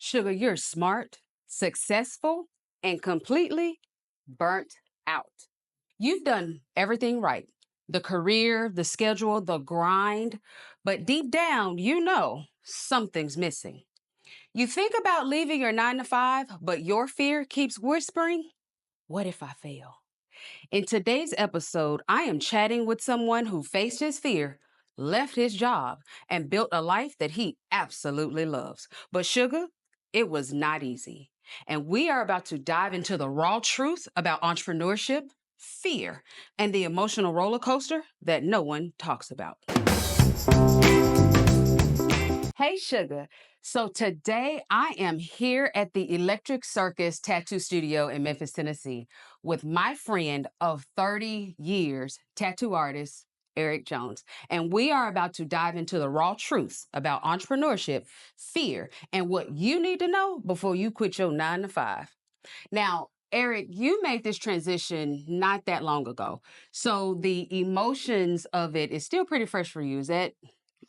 Sugar, you're smart, successful, and completely burnt out. You've done everything right, the career, the schedule, the grind, but deep down, you know something's missing. You think about leaving your 9 to 5, but your fear keeps whispering, what if I fail? In today's episode, I am chatting with someone who faced his fear, left his job, and built a life that he absolutely loves. But, Sugar, it was not easy. And we are about to dive into the raw truth about entrepreneurship, fear, and the emotional roller coaster that no one talks about. Hey, Sugar. So today I am here at the Electric Circus Tattoo Studio in Memphis, Tennessee, with my friend of 30 years, tattoo artist, Eric Jones. And we are about to dive into the raw truths about entrepreneurship, fear, and what you need to know before you quit your 9 to 5. Now, Eric, you made this transition not that long ago. So the emotions of it is still pretty fresh for you. Is that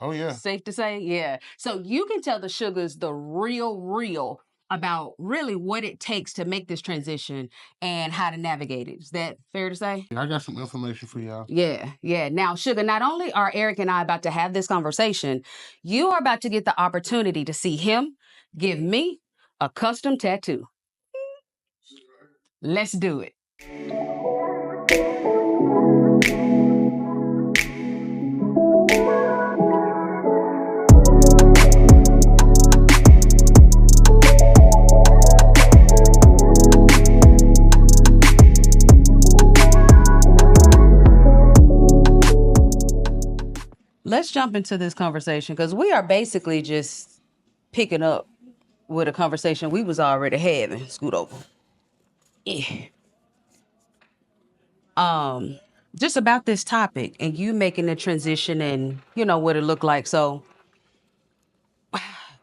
Oh yeah. safe to say? Yeah. So you can tell the Sugars the real about really what it takes to make this transition and how to navigate it. Is that fair to say? I got some information for y'all. Yeah, yeah. Now, Sugar, not only are Eric and I about to have this conversation, you are about to get the opportunity to see him give me a custom tattoo. Let's do it. Let's jump into this conversation because we are basically just picking up with a conversation we was already having. Scoot over. Yeah. Um, just about this topic and you making the transition and what it looked like. So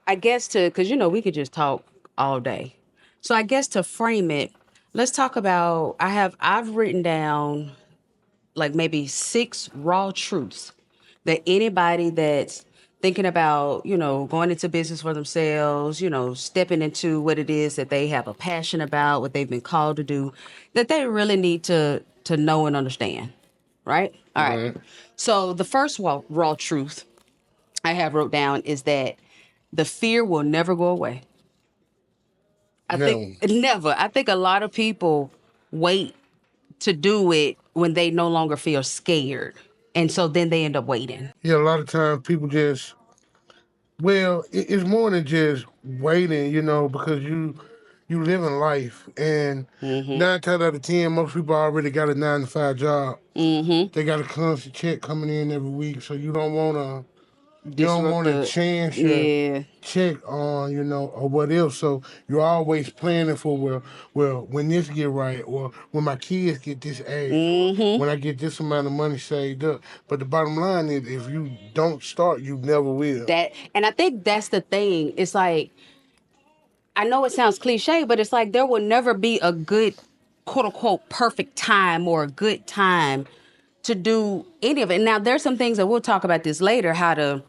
I guess because we could just talk all day. So I guess to frame it, let's talk about. I've written down like maybe 6 raw truths that anybody that's thinking about, going into business for themselves, stepping into what it is that they have a passion about, what they've been called to do, that they really need to know and understand. Right? All right. Right. So the first raw truth I have wrote down is that the fear will never go away. I think Now, never. I think a lot of people wait to do it when they no longer feel scared. And so then they end up waiting. yeah, a lot of times people just it's more than just waiting, because you live in life, and Mm-hmm. 9 times out of 10, most people already got a 9 to 5 job. Mm-hmm. They got a constant check coming in every week, so you don't want to Disrupt chance your yeah. check on, or what else. So you're always planning for, when this get right, or when my kids get this age, or Mm-hmm. when I get this amount of money saved up. But the bottom line is, if you don't start, you never will. And I think that's the thing. It's like, I know it sounds cliche, but it's like there will never be a good, quote unquote, perfect time or a good time to do any of it. Now, there's some things that we'll talk about this later, how to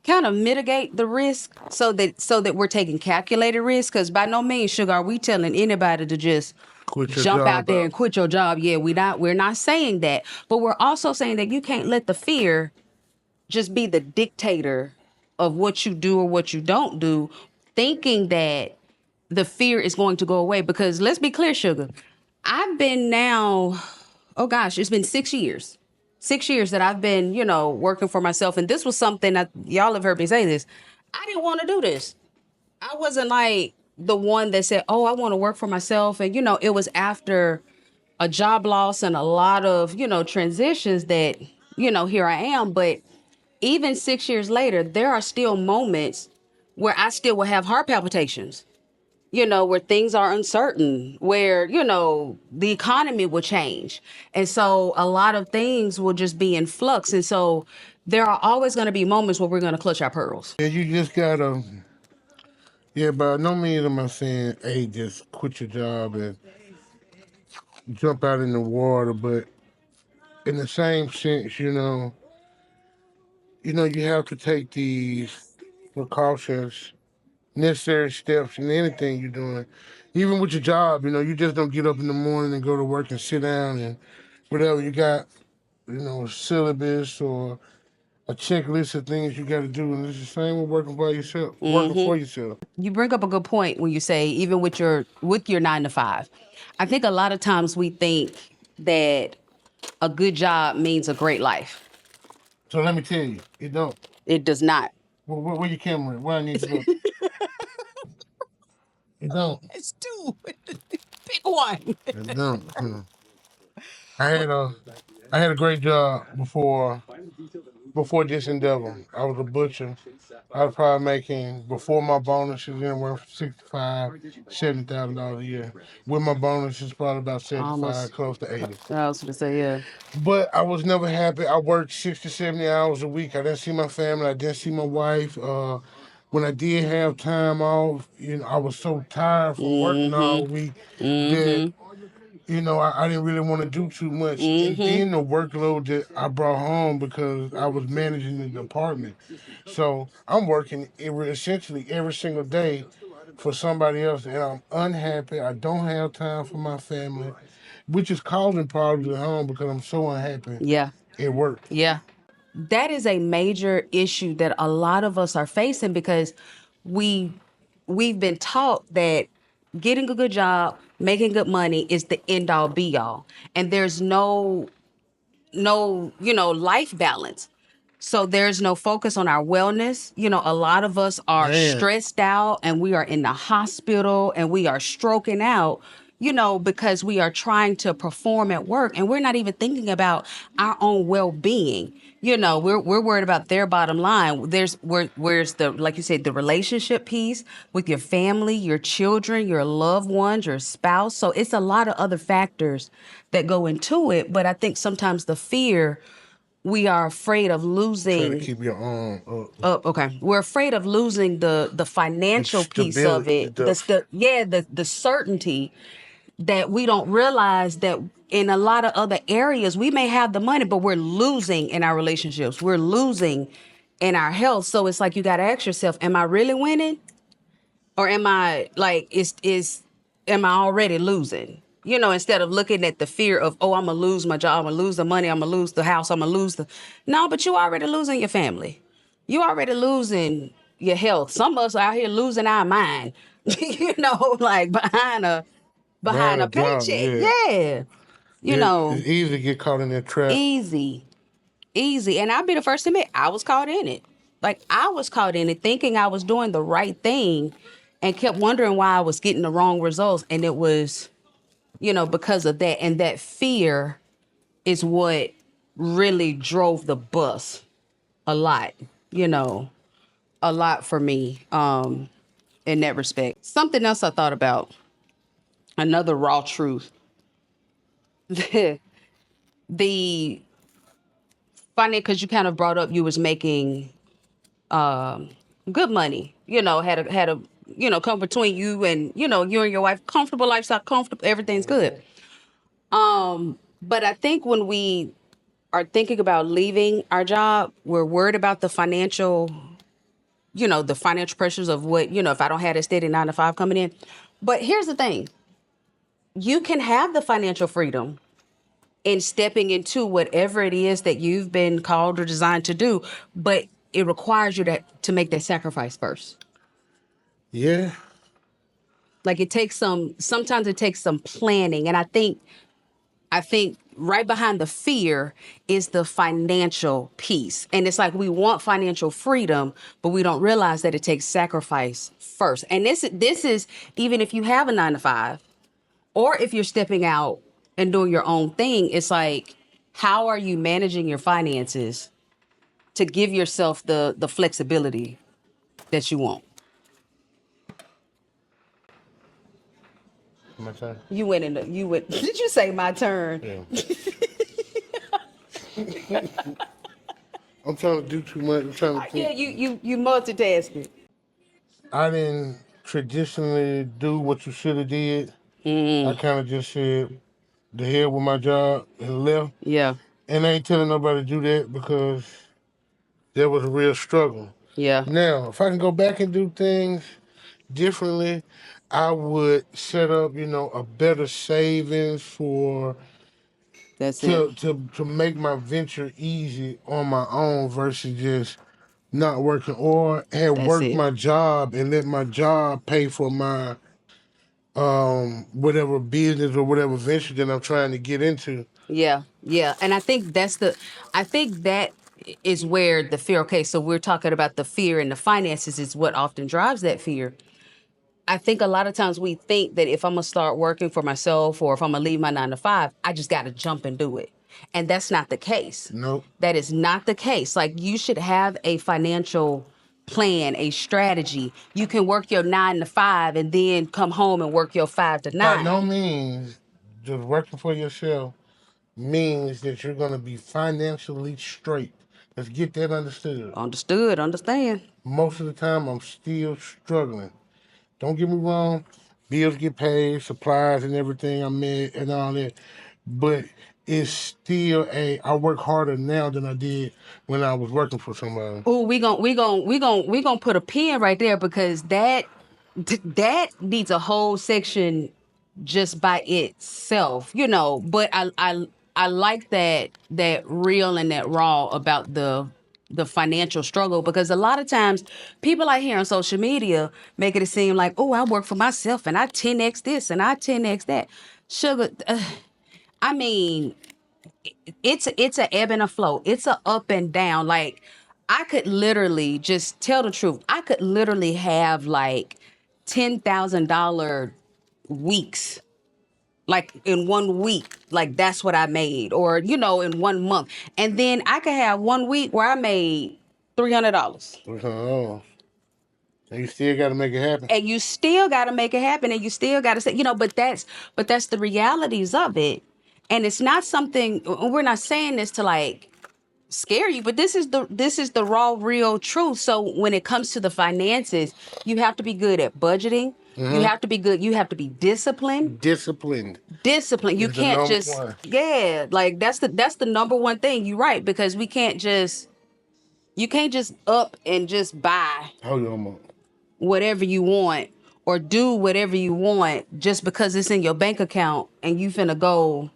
kind of mitigate the risk so that we're taking calculated risk. Because by no means, Sugar, are we telling anybody to just Quit your jump out job there out. and quit your job. Yeah, we're not saying that. But we're also saying that you can't let the fear just be the dictator of what you do or what you don't do, thinking that the fear is going to go away. Because let's be clear, Sugar, I've been now, oh gosh, it's been 6 years. 6 years that I've been, working for myself. And this was something that y'all have heard me say this. I didn't want to do this. I wasn't like the one that said, oh, I want to work for myself. And, it was after a job loss and a lot of, transitions that, here I am. But even 6 years later, there are still moments where I still will have heart palpitations, where things are uncertain, where, the economy will change. And so a lot of things will just be in flux. And so there are always going to be moments where we're going to clutch our pearls. And you just gotta, yeah, by no means am I saying, hey, just quit your job and jump out in the water, but in the same sense, you have to take these precautions necessary steps in anything you're doing. Even with your job, you just don't get up in the morning and go to work and sit down and whatever you got, syllabus or a checklist of things you got to do. And it's the same with working by yourself, working for yourself. You bring up a good point when you say even with your 9 to 5. I think a lot of times we think that a good job means a great life. So let me tell you, it don't. It does not. Where your camera at? Where I need to go? It don't. It's two. Pick one. It don't. I had a I had a great job before this endeavor. I was a butcher. I was probably making before my bonuses anywhere from $65,000 $70,000 a year. With my bonuses, probably about 75, Almost. close to 80. I was gonna say yeah. But I was never happy. I worked 60, 70 hours a week. I didn't see my family. I didn't see my wife. When I did have time off, I was so tired from working all week that I didn't really want to do too much. And then the workload that I brought home because I was managing the department. So I'm working essentially every single day for somebody else, and I'm unhappy. I don't have time for my family, which is causing problems at home because I'm so unhappy Yeah. at work. Yeah. That is a major issue that a lot of us are facing because we we've been taught that getting a good job, making good money is the end all be all. And there's no life balance. So there's no focus on our wellness. A lot of us are Man, stressed out and we are in the hospital and we are stroking out, because we are trying to perform at work and we're not even thinking about our own well-being. We're worried about their bottom line. Where's the, like you said, the relationship piece with your family, your children, your loved ones, your spouse. So it's a lot of other factors that go into it. But I think sometimes the fear, we are afraid of try to losing. keep your arm up. Okay, we're afraid of losing the The financial piece of stability, it, the certainty that we don't realize that in a lot of other areas we may have the money, but we're losing in our relationships, we're losing in our health. So it's like you got to ask yourself, am I really winning? Or am I like am I already losing? Instead of looking at the fear of, oh, I'm gonna lose my job, I'm gonna lose the money, I'm gonna lose the house, I'm gonna lose the no, but you already losing your family. You already losing your health. Some of us out here losing our mind, like behind behind a a job, paycheck. yeah. Yeah. You know, It's easy to get caught in that trap. easy. Easy. And I'll be the first to admit, I was caught in it. Like, I was caught in it thinking I was doing the right thing and kept wondering why I was getting the wrong results. And it was, because of that. And that fear is what really drove the bus a lot, you know, a lot for me in that respect. Something else I thought about, another raw truth. The funny, because you kind of brought up you was making good money, had a come between you and you and your wife, comfortable lifestyle, comfortable, everything's good. But I think when we are thinking about leaving our job, we're worried about the financial pressures of what, if I don't have a steady 9 to 5 coming in. But here's the thing, you can have the financial freedom in stepping into whatever it is that you've been called or designed to do, but it requires you to make that sacrifice first. Yeah. Like sometimes it takes some planning. And I think right behind the fear is the financial piece. And it's like we want financial freedom, but we don't realize that it takes sacrifice first. And this is even if you have a 9 to 5, or if you're stepping out and doing your own thing, it's like, how are you managing your finances to give yourself the flexibility that you want? My turn. You went. Did you say my turn? Yeah. I'm trying to do too much. I'm trying to Yeah, think. you multitasking. I didn't traditionally do what you should have did. I kind of just said the hell with my job and left. Yeah, And I ain't telling nobody to do that because there was a real struggle. yeah. Now, if I can go back and do things, differently. I would set up, a better savings for That's it. to make my venture easy on my own versus just not working, or have That's worked it. my job and let my job pay for my whatever business or whatever venture that I'm trying to get into. Yeah, yeah. And I think that is where the fear, okay, so we're talking about the fear, and the finances is what often drives that fear. I think a lot of times we think that if I'm gonna start working for myself or if I'm gonna leave my 9 to 5, I just gotta jump and do it. And that's not the case. Nope. That is not the case. Like, you should have a financial plan, a strategy. You can work your 9 to 5 and then come home and work your five to By no nine. means just working for yourself means that you're going to be financially straight. Let's get that understood. Understood, understand. Most of the time, I'm still struggling. Don't get me wrong, bills get paid, supplies and everything I made and all that. But it's still I work harder now than I did when I was working for somebody. Oh, we gonna put a pin right there, because that needs a whole section just by itself, But I like that real and that raw about the financial struggle, because a lot of times people I hear on social media make it seem like, oh, I work for myself and I 10x this and I 10x that. Sugar, I mean, it's a ebb and a flow. It's a up and down. Like, I could literally, just tell the truth, I could literally have like $10,000 weeks, like in one week, like that's what I made, or in one month, and then I could have one week where I made $300. Oh, and you still got to make it happen. And you still got to make it happen, and you still got to say, but that's the realities of it. And it's not something, we're not saying this to like scare you, but this is the raw, real truth. So when it comes to the finances, you have to be good at budgeting. You Mm-hmm. have to be good. You have to be disciplined. Disciplined Discipline. You is the can't number just, one. yeah, like that's the number one thing. You're right, because you can't just up and just buy Hold on a moment. whatever you want or do whatever you want just because it's in your bank account and you finna go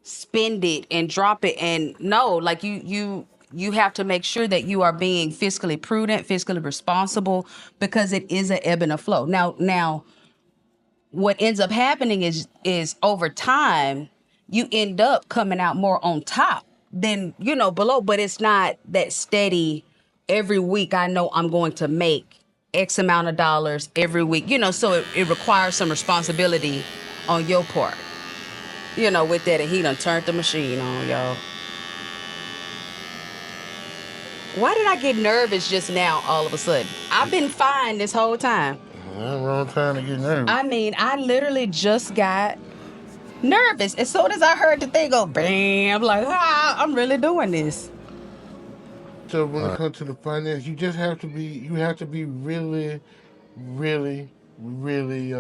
spend it and drop it. And no, like, you have to make sure that you are being fiscally prudent, fiscally responsible, because it is an ebb and a flow. Now what ends up happening is over time you end up coming out more on top than below, but it's not that steady. Every week I know I'm going to make X amount of dollars every week, so it requires some responsibility on your part, with that. And he done turned the machine on, y'all. Why did I get nervous just now all of a sudden? I've been fine this whole time. Wrong time to get nervous. I mean, I literally just got nervous as soon as I heard the thing go bam. Like, I'm really doing this. So when it comes to the finance, you have to be really, really, really,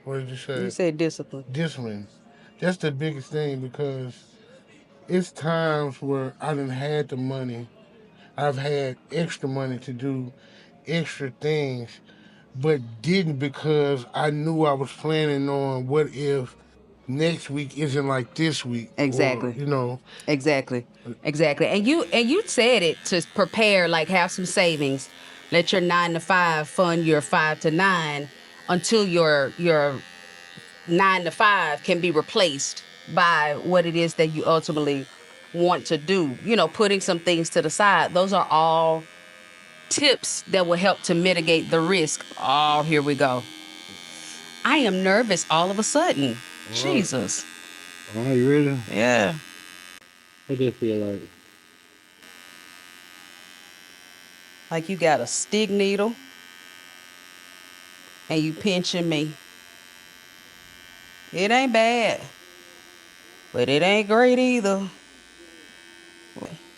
what did you You say? said discipline. Discipline. That's the biggest thing, because it's times where I done had the money. I've had extra money to do extra things, but didn't, because I knew I was planning on what if next week isn't like this week, or Exactly. you know. Exactly. Exactly. And you said it to prepare, like, have some savings. Let your 9 to 5 fund your 5 to 9 until your 9 to 5 can be replaced by what it is that you ultimately want to do. Putting some things to the side. Those are all tips that will help to mitigate the risk. Oh, here we go. I am nervous all of a sudden. Jesus. Oh, you ready? Yeah. I just feel like Like you got a stick needle and you pinching me. It ain't bad, but it ain't great either.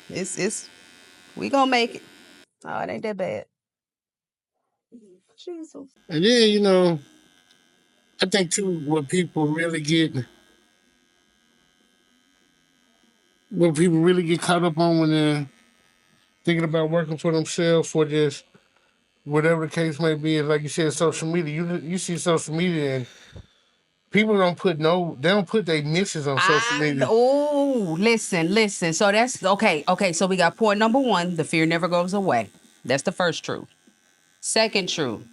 It's we gonna make it. Oh, it ain't that bad. Jesus. and then I think too, what people really get caught up on when they're thinking about working for themselves, for just whatever the case may be. Is like you said, social media. You see social media and people they don't put their misses on social media. Listen. So that's okay. Okay, so we got point number one: the fear never goes away. That's the first truth. Second truth: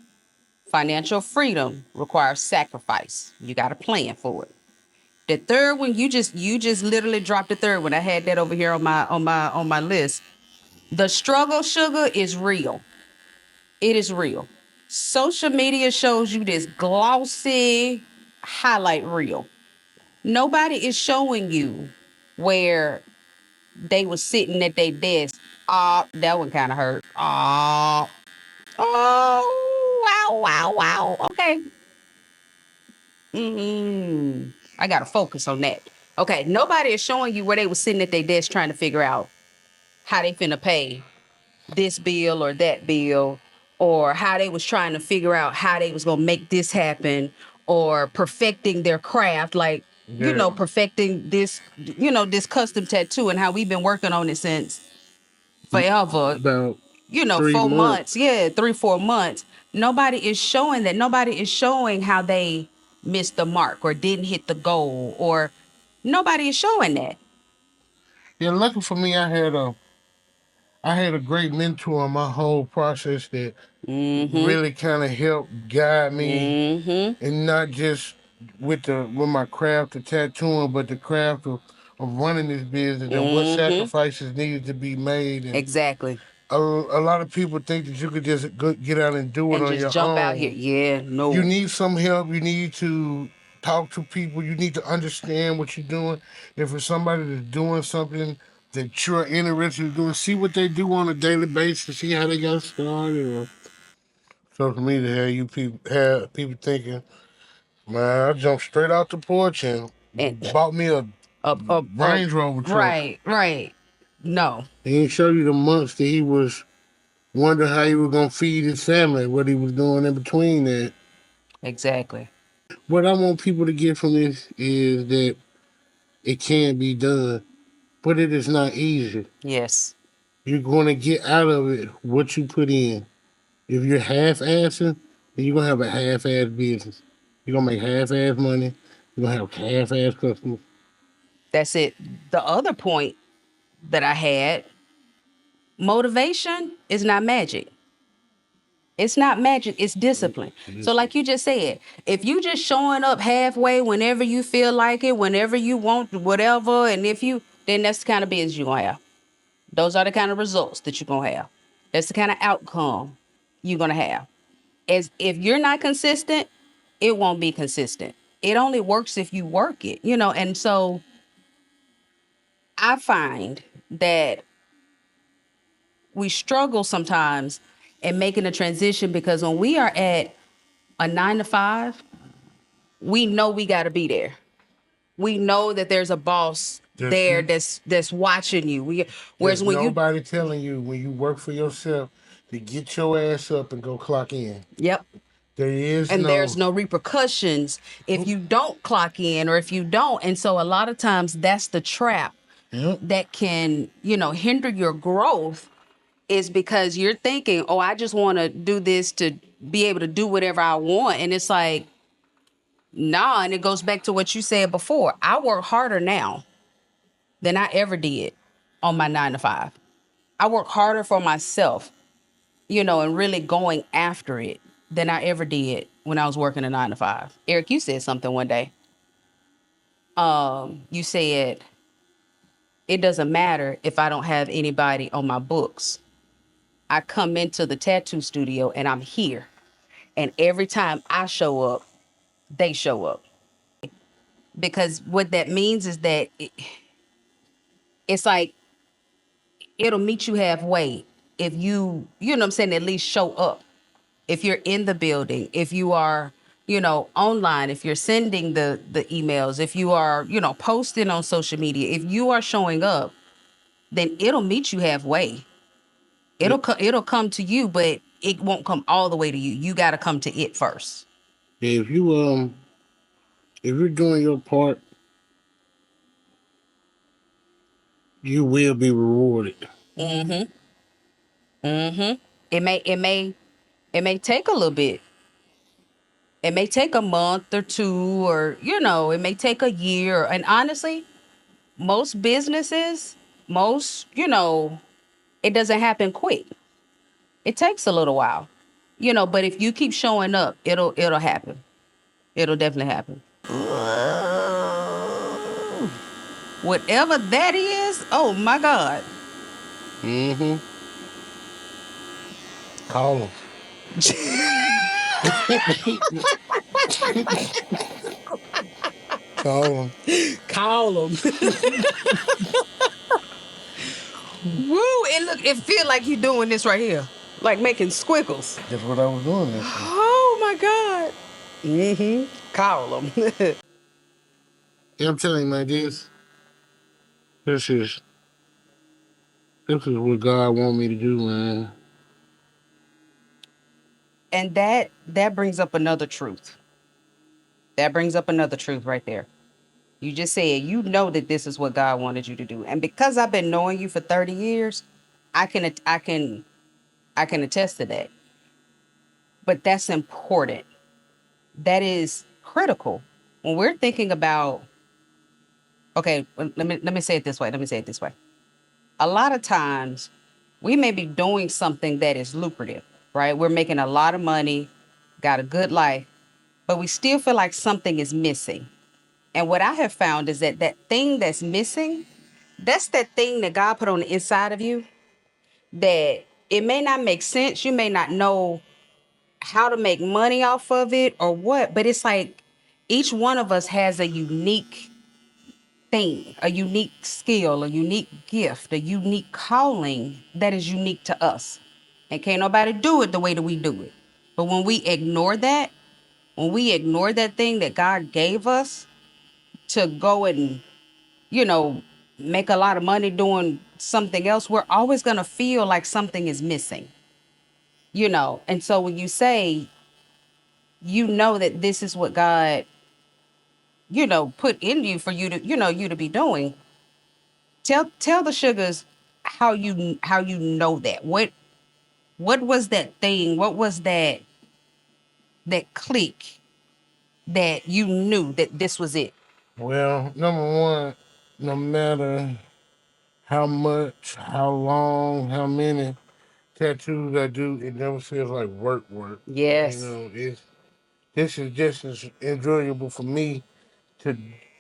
financial freedom requires sacrifice. You got to plan for it. The third one, you just literally dropped the third one. I had that over here on my list. The struggle sugar is real. It is real. Social media shows you this glossy highlight reel. Nobody is showing you where they was sitting at their desk. Ah, that one kind of hurt. Ah, oh, wow. Okay. I gotta focus on that. Okay, nobody is showing you where they was sitting at their desk trying to figure out how they finna pay this bill or that bill, or how they was trying to figure out how they was gonna make this happen, or perfecting their craft, like Yeah, perfecting this custom tattoo, and how we've been working on it since forever. about 3 months. 4 months, yeah, 3 4 months. Nobody is showing that. Nobody is showing how they missed the mark or didn't hit the goal, or nobody is showing that. Yeah, lucky for me, I had a great mentor in my whole process that Mm-hmm. really kind of helped guide me, Mm-hmm. and not just with my craft of tattooing, but the craft of running this business and what Mm-hmm. sacrifices needed to be made. And Exactly. a lot of people think that you could just get out and do it And on just your jump out here. own. Yeah, You no. need some help. You need to talk to people. You need to understand what you're doing. If it's somebody that's doing something that you're interested in doing, see what they do on a daily basis, see how they got started. Or social media have people thinking, man, I jumped straight out the porch and And bought me a up. Range Rover truck. Right. No, He didn't show you the months that he was wondering how he was gonna feed his family, what he was doing in between that. exactly. What I want people to get from this is that it can be done, but it is not easy. Yes, You're going to get out of it what you put in. If you're half-assing, then you're going to have a half-ass business. You're going to make half-ass money. You're going to have half-ass customers. that's it. The other point that I had: motivation is not magic. It's not magic, it's discipline. So, like you just said, if you just showing up halfway whenever you feel like it, whenever you want, whatever, and then that's the kind of business you're gonna have. Those are the kind of results that you're gonna have. That's the kind of outcome you're gonna have. As if you're not consistent, it won't be consistent. It only works if you work it. And so I find that we struggle sometimes in making a transition, because when we are at a 9 to 5, we know we got to be there. We know that there's a boss There's, there that's watching you. Whereas there's when you, nobody telling you when you work for yourself to get your ass up and go clock in. yep, There is and there's no. no repercussions if you don't clock in or if you don't. And so a lot of times that's the trap Yep. that can, hinder your growth, is because you're thinking, oh, I just want to do this to be able to do whatever I want. And it's like, nah. And it goes back to what you said before. I work harder now than I ever did on my 9 to 5. I work harder for myself, and really going after it than I ever did when I was working a 9 to 5. Eric, you said something one day. You said it doesn't matter if I don't have anybody on my books. I come into the tattoo studio and I'm here. And every time I show up, they show up. Because what that means is that it's like it'll meet you halfway if you know what I'm saying, at least show up. If you're in the building, if you are, online, if you're sending the emails, if you are, posting on social media, if you are showing up, then it'll meet you halfway. It'll come to you, but it won't come all the way to you. You got to come to it first. If you're doing your part, you will be rewarded. Mm-hmm. Mm-hmm. It may It may take a little bit. It may take a month or two, or, it may take a year. And honestly, most businesses, it doesn't happen quick. It takes a little while, but if you keep showing up, it'll happen. It'll definitely happen. Whatever that is, oh my God. Mm-hmm. Call them. Call them. Call them. Woo! It feel like you doing this right here, like making squiggles. That's what I was doing. Actually. Oh my God. Mm-hmm. Call them. Yeah, I'm telling you, man, this is this is what God want me to do, man. And that brings up another truth. That brings up another truth right there. You just said you know that this is what God wanted you to do, and because I've been knowing you for 30 years, I can attest to that. But that's important. That is critical when we're thinking about. Okay, let me say it this way. Let me say it this way. A lot of times, we may be doing something that is lucrative, right? We're making a lot of money, got a good life, but we still feel like something is missing. And what I have found is that that thing that's missing, that's that thing that God put on the inside of you that it may not make sense. You may not know how to make money off of it or what, but it's like each one of us has a unique thing, a unique skill, a unique gift, a unique calling that is unique to us. And can't nobody do it the way that we do it. But when we ignore that thing that God gave us to go and, you know, make a lot of money doing something else, we're always going to feel like something is missing, And so when you say, that this is what God, put in you for you to, you to be doing, tell the sugars how you know that. What was that thing? What was that click that you knew that this was it? Well, number one, no matter how much, how long, how many tattoos I do, it never feels like work. Work. You Yes. know, this is just as enjoyable for me to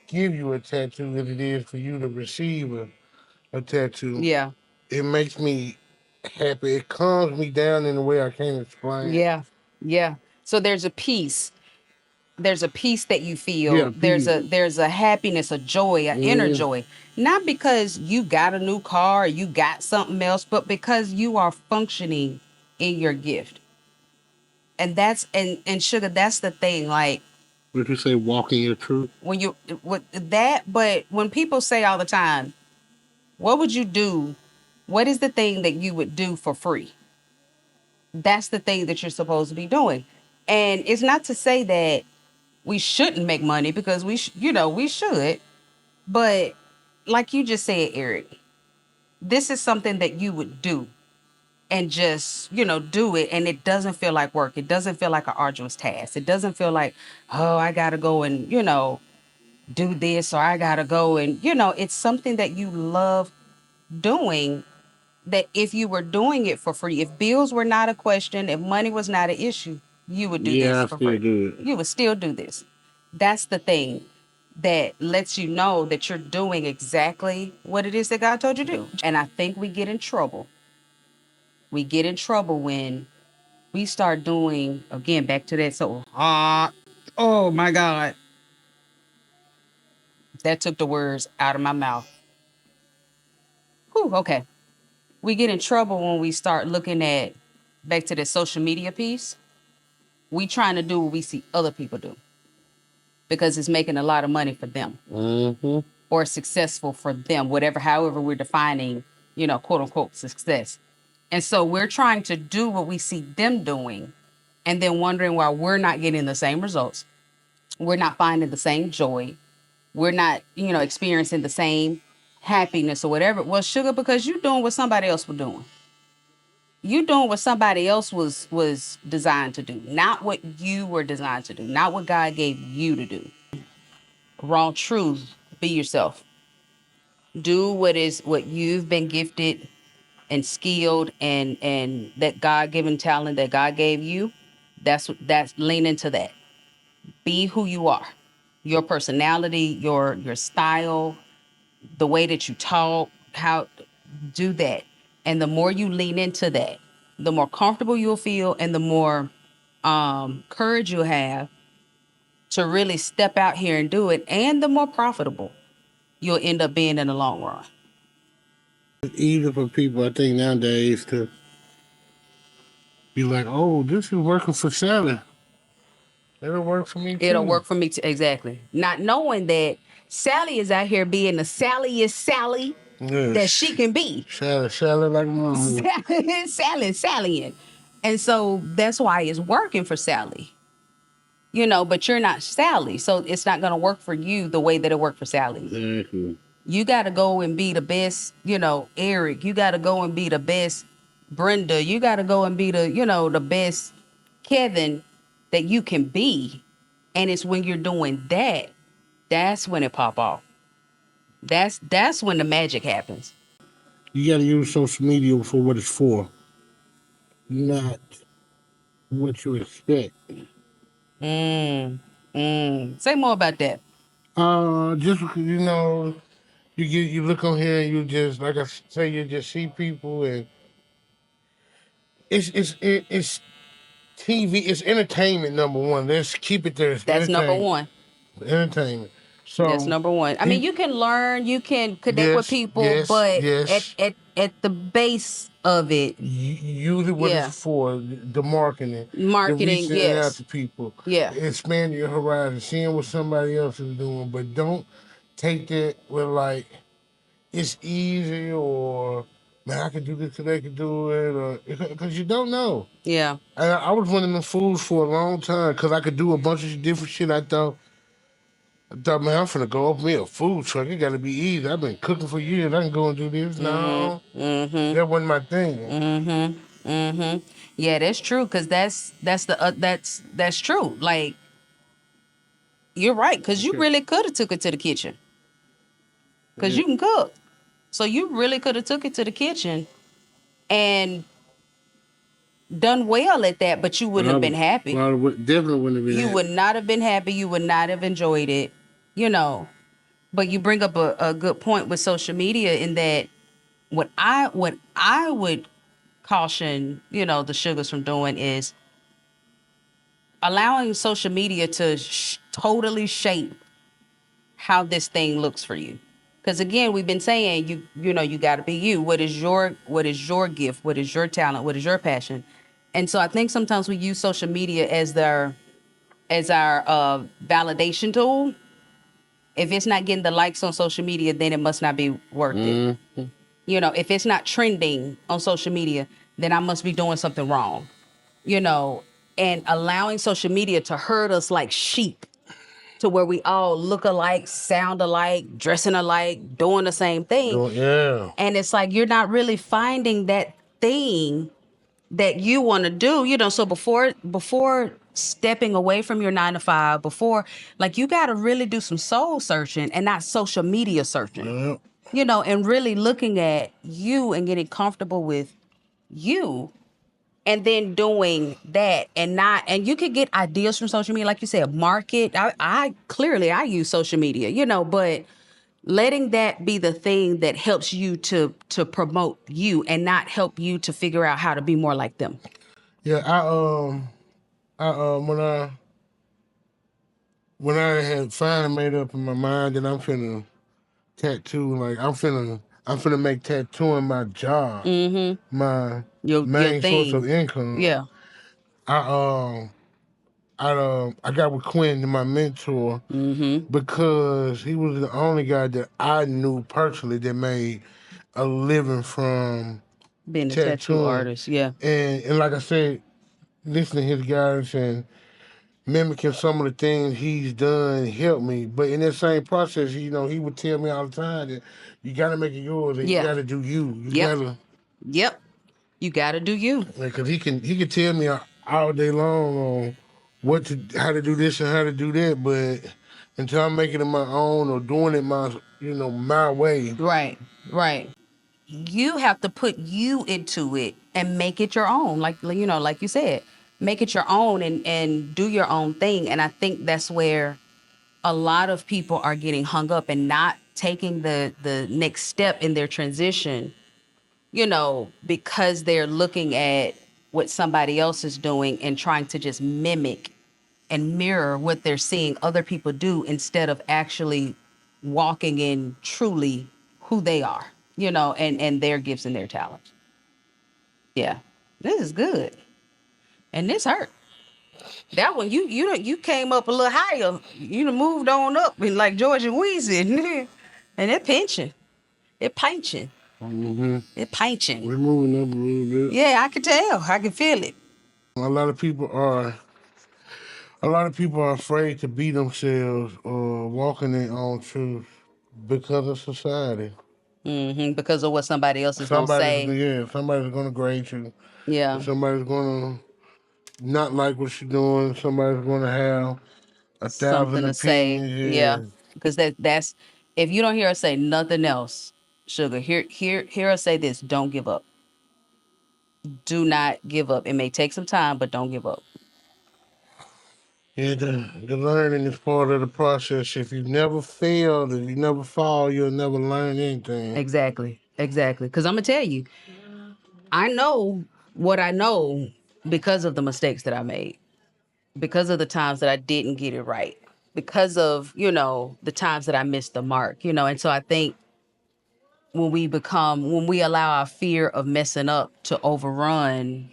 give you a tattoo as it is for you to receive a tattoo. Yeah. It makes me happy. It calms me down in a way I can't explain. Yeah. Yeah. So there's a peace. There's a peace that you feel. Yeah, There's peace. a happiness, a joy, an inner Mm, joy. Not because you got a new car or you got something else, but because you are functioning in your gift. And and sugar, that's the thing. Like what you say, walking your truth? when you with that, but when people say all the time, what would you do? What is the thing that you would do for free? That's the thing that you're supposed to be doing. And it's not to say that we shouldn't make money, because we should, but like you just said, Eric, this is something that you would do and just, do it, and it doesn't feel like work. It doesn't feel like an arduous task. It doesn't feel like, oh, I got to go and, do this, or I got to go and, it's something that you love doing, that if you were doing it for free, if bills were not a question, if money was not an issue, you would do Yeah, this I for still free. do it. You would still do this. That's the thing that lets you know that you're doing exactly what it is that God told you to do. And I think we get in trouble. We get in trouble when we start doing, again, back to that. So, oh my God, that took the words out of my mouth. Whew, okay. We get in trouble when we start looking at, back to the social media piece. We trying to do what we see other people do because it's making a lot of money for them, Mm-hmm. or successful for them, whatever, however we're defining, quote unquote success. And so we're trying to do what we see them doing, and then wondering why we're not getting the same results. We're not finding the same joy. We're not, experiencing the same happiness or whatever. Well, sugar, because you're doing what somebody else was doing. You doing what somebody else was designed to do, not what you were designed to do, not what God gave you to do. Raw truth. Be yourself. Do what you've been gifted and skilled and that God given talent that God gave you. That's lean into that. Be who you are. Your personality, your style, the way that you talk, how do that. And the more you lean into that, the more comfortable you'll feel and the more courage you'll have to really step out here and do it, and the more profitable you'll end up being in the long run. It's easy for people, I think, nowadays to be like, "Oh, this is working for Sally. It'll work for me It'll too." work for me too. Exactly. Not knowing that Sally is out here being the salliest Sally that Yes, she can be. Sally like mama. Sallying. And so that's why it's working for Sally. But you're not Sally. So it's not going to work for you the way that it worked for Sally. Exactly. You got to go and be the best, Eric. You got to go and be the best Brenda. You got to go and be the best Kevin that you can be. And it's when you're doing that, that's when it pop off. That's when the magic happens. You got to use social media for what it's for, not what you expect. Say more about that. Just because you look on here and you just like I say, you just see people and it's TV, it's entertainment. Number one, let's keep it there. It's That's number entertainment, one. entertainment. That's So number one. I mean, people, you can learn, you can connect with yes, people, yes, but at yes. at at the base of it, Usually what it's yeah, for, the marketing, the marketing, reaching out yes, to people, yeah, expand your horizon, seeing what somebody else is doing, but don't take that with like it's easy or man I can do this because they can do it or because you don't know. yeah. I was one of them fools for a long time because I could do a bunch of different shit. I thought, man, I'm finna go open me a food truck. It gotta be easy. I've been cooking for years. I can go and do this. No, that wasn't my thing. Yeah, that's true. Cause that's true. Like you're right. Cause you Okay. really could have took it to the kitchen. Cause Yeah. you can cook. So you really could have took it to the kitchen and done well at that, but you But wouldn't have been happy. definitely wouldn't have been You would happy. not have been happy. You would not have enjoyed it, you know. But you bring up a good point with social media in that what I would caution, the sugars from doing is allowing social media to totally shape how this thing looks for you. Because again, we've been saying you got to be you. What is your gift? What is your talent? What is your passion? And so I think sometimes we use social media as our validation tool. If it's not getting the likes on social media, then it must not be worth it. If it's not trending on social media, then I must be doing something wrong. You know, and allowing social media to herd us like sheep to where we all look alike, sound alike, dressing alike, doing the same thing. Yeah. And it's like you're not really finding that thing that you want to do, so before stepping away from your 9 to 5, before like you got to really do some soul searching and not social media searching, Yeah. and really looking at you and getting comfortable with you and then doing that and you could get ideas from social media like you said, market. I clearly I use social media, but letting that be the thing that helps you to promote you and not help you to figure out how to be more like them. Yeah. When I had finally made up in my mind that I'm finna tattoo, like I'm finna make tattooing my job, my Your main source of thing. income. Yeah. I I got with Quinn, my mentor, because he was the only guy that I knew personally that made a living from Being a tattoo tattooing. artist. Yeah. And like I said, listening to his guidance and mimicking some of the things he's done helped me. But in that same process, he would tell me all the time that you gotta make it yours and you Yeah. gotta do you. You Yep. gotta Yep. You gotta do you. Because he can tell me all day long on how to do this and how to do that, but until I'm making it my own or doing it my way. Right, right. You have to put you into it and make it your own. Like you said, make it your own and do your own thing. And I think that's where a lot of people are getting hung up and not taking the next step in their transition, because they're looking at what somebody else is doing and trying to just mimic and mirror what they're seeing other people do instead of actually walking in truly who they are, and their gifts and their talents. Yeah. This is good. And this hurt. That one, you came up a little higher. You done moved on up and like Georgia Wheezy. And it pinching. It pinching. Mm-hmm. It pinching. We're moving up a little bit. Yeah, I can tell. I can feel it. A lot of people are afraid to be themselves or walk in their own truth because of society. Because of what somebody else is gonna Somebody's say. yeah, somebody's gonna grade you. Yeah. Somebody's gonna not like what you're doing. Somebody's gonna have a thousand Something to say. opinions. Yeah. Yeah. Because that's if you don't hear us say nothing else, sugar, hear us say this: don't give up. Do not give up. It may take some time, but don't give up. Yeah, the learning is part of the process. If you never failed, if you never fall, you'll never learn anything. Exactly. Exactly. Because I'm gonna tell you, I know what I know because of the mistakes that I made, because of the times that I didn't get it right, because of, the times that I missed the mark, and so I think when we allow our fear of messing up to overrun,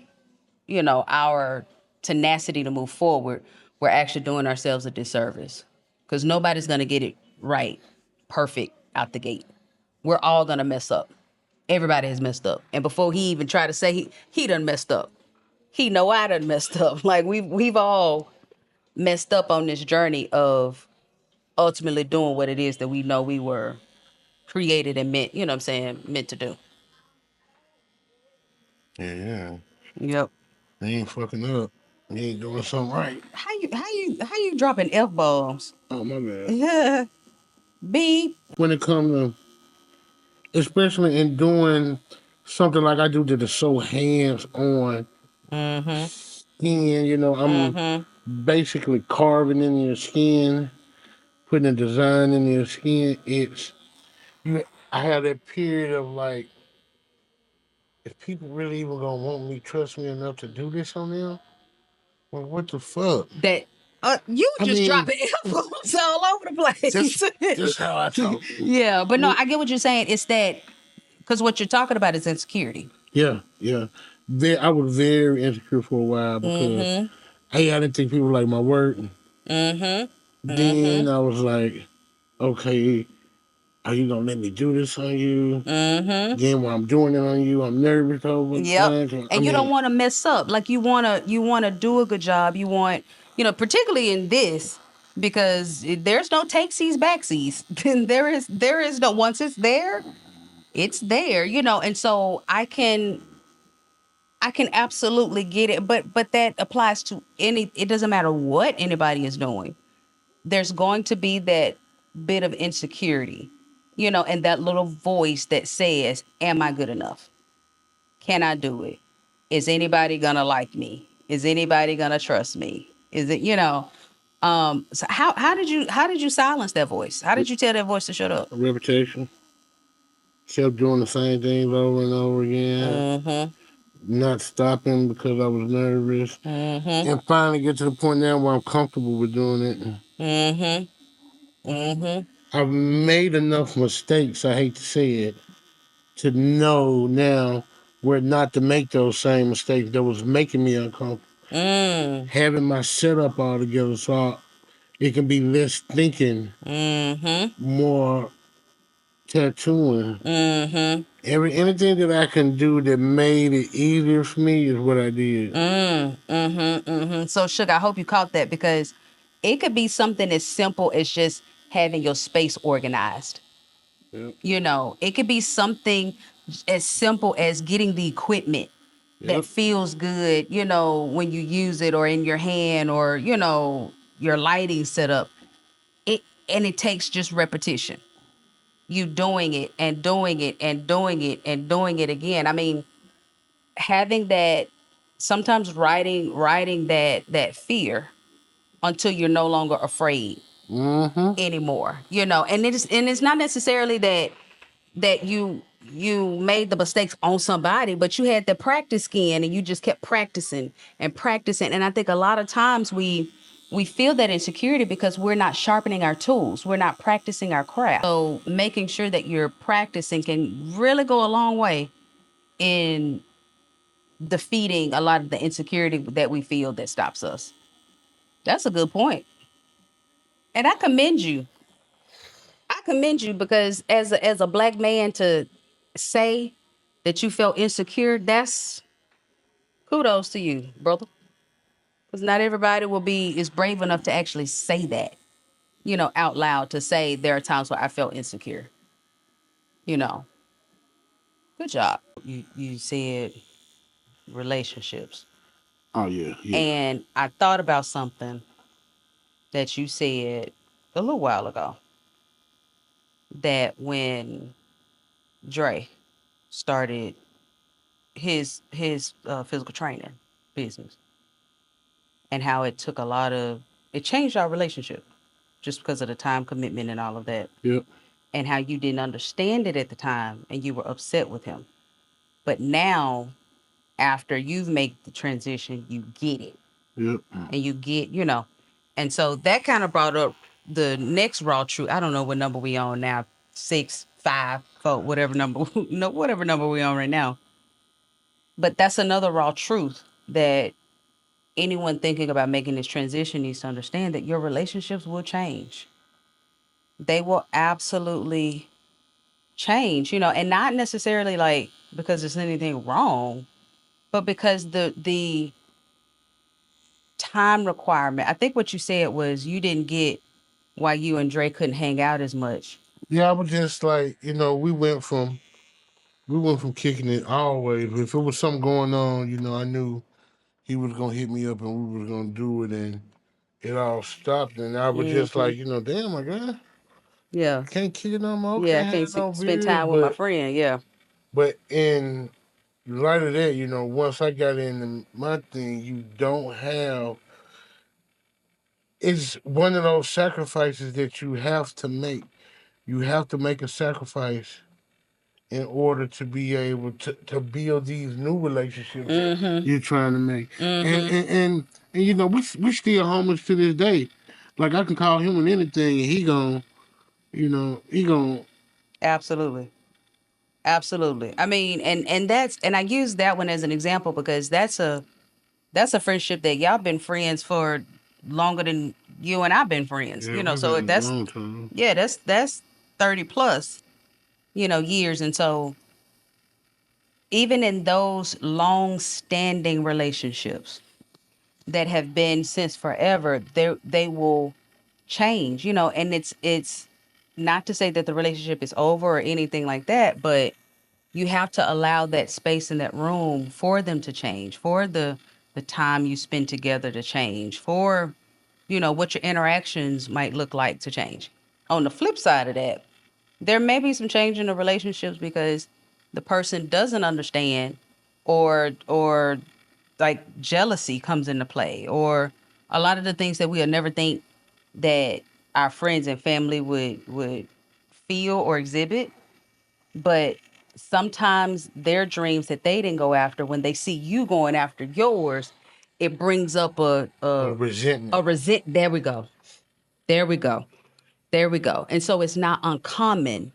our tenacity to move forward, we're actually doing ourselves a disservice because nobody's going to get it right, perfect out the gate. We're all going to mess up. Everybody has messed up. And before he even tried to say he done messed up, he know I done messed up. Like we've all messed up on this journey of ultimately doing what it is that we know we were created and meant, you know what I'm saying, meant to do. Yeah, Yep. they ain't fucking up. They ain't doing something right. How you dropping F bombs? Oh my bad. Yeah. Beep. When it comes to, especially in doing something like I do that is so hands on Mm-hmm. skin, I'm Mm-hmm. basically carving in your skin, putting a design in your skin. I have that period of like, if people really even gonna want me, trust me enough to do this on them, well, what the fuck? That you I just mean, dropping F bombs all over the place. just how I talk. Yeah, but no, I get what you're saying. It's that because what you're talking about is insecurity. Yeah, yeah. I was very insecure for a while because Mm-hmm. I didn't think people liked my work. Mm-hmm. Then Mm-hmm. I was like, okay, are you gonna let me do this on you? Mm-hmm. Then when I'm doing it on you, I'm nervous over the Yep. time. I And you don't mean, want to mess up. Like you wanna do a good job. You want, particularly in this, because there's no takesies, backsies. There is no once it's there, it's there, and so I can absolutely get it. But that applies to it doesn't matter what anybody is doing. There's going to be that bit of insecurity, and that little voice that says, am I good enough? Can I do it? Is anybody gonna like me? Is anybody gonna trust me? Is it, so how did you silence that voice? How did you tell that voice to shut up? a reputation. Kept doing the same things over and over again. Mm-hmm. Not stopping because I was nervous. Mm-hmm. And finally get to the point now where I'm comfortable with doing it. Mm-hmm. Mm-hmm. I've made enough mistakes, I hate to say it, to know now where not to make those same mistakes that was making me uncomfortable. Mm. Having my setup all together so it can be less thinking, Mm-hmm. more tattooing. Mm-hmm. Anything that I can do that made it easier for me is what I did. So, Sugar, I hope you caught that because it could be something as simple as just having your space organized. Yep. It could be something as simple as getting the equipment, that feels good, when you use it or in your hand or, your lighting setup. It takes just repetition. You doing it and doing it and doing it and doing it again. I mean, having that, sometimes writing that fear until you're no longer afraid anymore. And it's not necessarily that you made the mistakes on somebody, but you had the practice skin and you just kept practicing and practicing. And I think a lot of times we feel that insecurity because we're not sharpening our tools. We're not practicing our craft. So making sure that you're practicing can really go a long way in defeating a lot of the insecurity that we feel that stops us. That's a good point. And I commend you. I commend you because as a black man to say that you felt insecure, that's kudos to you, brother. Because not everybody is brave enough to actually say that, out loud, to say there are times where I felt insecure. You know. Good job. You said relationships. Oh yeah, yeah. And I thought about something that you said a little while ago. That when Dre started his physical training business, and how it changed our relationship just because of the time commitment and all of that. Yep. And how you didn't understand it at the time and you were upset with him. But now, after you've made the transition, you get it. Yep. And you get. And so that kind of brought up the next Raw Truth. I don't know what number we on now. 6, 5, 4, whatever number, no, whatever number we on right now. But that's another Raw Truth that anyone thinking about making this transition needs to understand, that your relationships will change. They will absolutely change, and not necessarily like because there's anything wrong, but because the time requirement. I think what you said was you didn't get why you and Dre couldn't hang out as much. Yeah, I was just like, we went from kicking it always. If it was something going on, I knew he was gonna hit me up and we was gonna do it, and it all stopped. And I was just Hmm. like, damn, my God, Yeah. can't kick it no more, Yeah, I can't can't have no spend beers. time with my But friend. Yeah. in light of that, once I got into my thing, you don't have. It's one of those sacrifices that you have to make. You have to make a sacrifice in order to be able to build these new relationships Mm-hmm. you're trying to make. And Mm-hmm. and and, and we still homies to this day. Like I can call him on anything and he gon' Absolutely. Absolutely. I mean, and I use that one as an example because that's a friendship that y'all been friends for longer than you and I've been friends. yeah, we've So been a that's long time. yeah, that's 30 plus, years. And so even in those long standing relationships that have been since forever, they will change, and it's not to say that the relationship is over or anything like that, but you have to allow that space and that room for them to change, for the time you spend together to change, for what your interactions might look like to change. On the flip side of that, there may be some change in the relationships because the person doesn't understand, or like jealousy comes into play, or a lot of the things that we'll never think that our friends and family would feel or exhibit. But sometimes their dreams that they didn't go after, when they see you going after yours, it brings up a A a, resentment. a resent. There we go. There we go. There we go. And so it's not uncommon.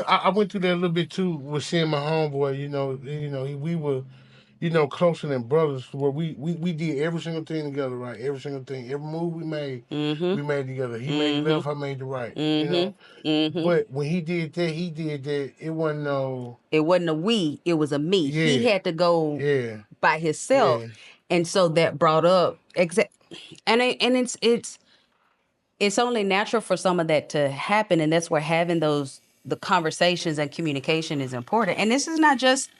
I went through that a little bit too with seeing my homeboy. We were, closer than brothers. Where we did every single thing together, right? Every single thing, every move Mm-hmm. we made together. He made the left, I Mm-hmm. made the right. Mm-hmm. Mm-hmm. But when he did that. It wasn't no, It wasn't a we, it was a me. He yeah, had to go yeah, by himself. yeah. And so that brought up and it's only natural for some of that to happen, and that's where having the conversations and communication is important. And this is not just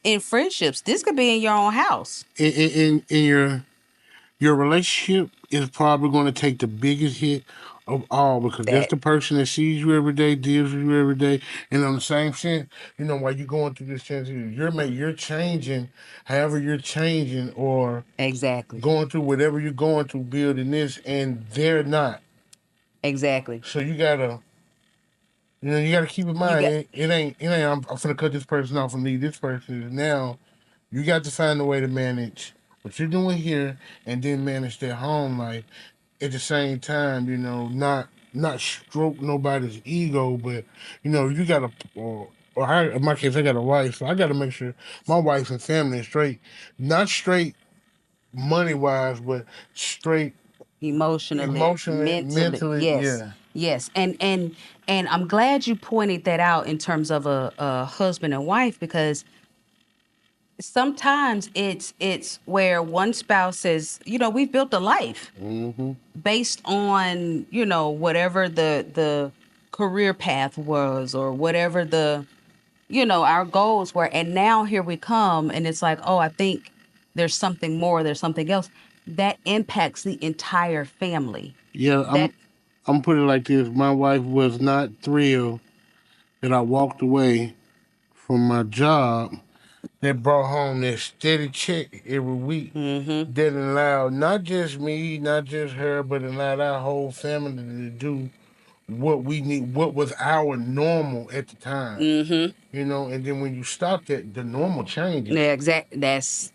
in friendships. This could be in your own house. In your relationship is probably going to take the biggest hit of all because that's That the person that sees you every day, deals with you every day, and on the same sense, while you're going through this transition, you're changing, however you're changing or exactly, going through whatever you're going through, building this, and they're not. exactly. So you gotta keep in You mind got it ain't. I'm gonna cut this person off and leave this person. Now you got to find a way to manage what you're doing here, and then manage their home life at the same time. Not stroke nobody's ego, but you gotta. In my case, I got a wife, so I got to make sure my wife and family is straight. Not straight money wise, but straight emotionally, emotionally, mentally. mentally. Yes. Yeah. Yes. And I'm glad you pointed that out in terms of a husband and wife, because sometimes it's where one spouse says, we've built a life Mm-hmm. based on, whatever the career path was, or whatever our goals were. And now here we come, and it's like, oh, I think there's something more, there's something else that impacts the entire family. Yeah, That I'm putting it like this. My wife was not thrilled that I walked away from my job that brought home that steady check every week mm-hmm, that allowed not just me, not just her, but allowed our whole family to do what we need, what was our normal at the time. mm-hmm. And then when you stop that, the normal changes. Yeah, exact. That's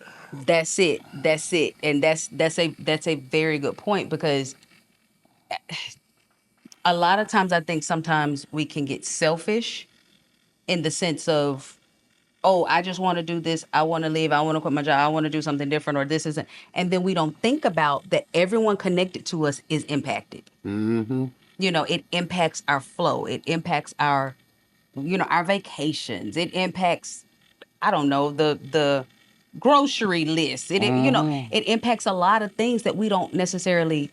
it. That's it. And that's a very good point, because a lot of times I think sometimes we can get selfish in the sense of, oh, I just want to do this. I want to leave. I want to quit my job. I want to do something different, or this isn't. And then we don't think about that everyone connected to us is impacted. Mm-hmm. It impacts our flow. It impacts our vacations. It impacts, I don't know, the grocery list. Mm-hmm. It impacts a lot of things that we don't necessarily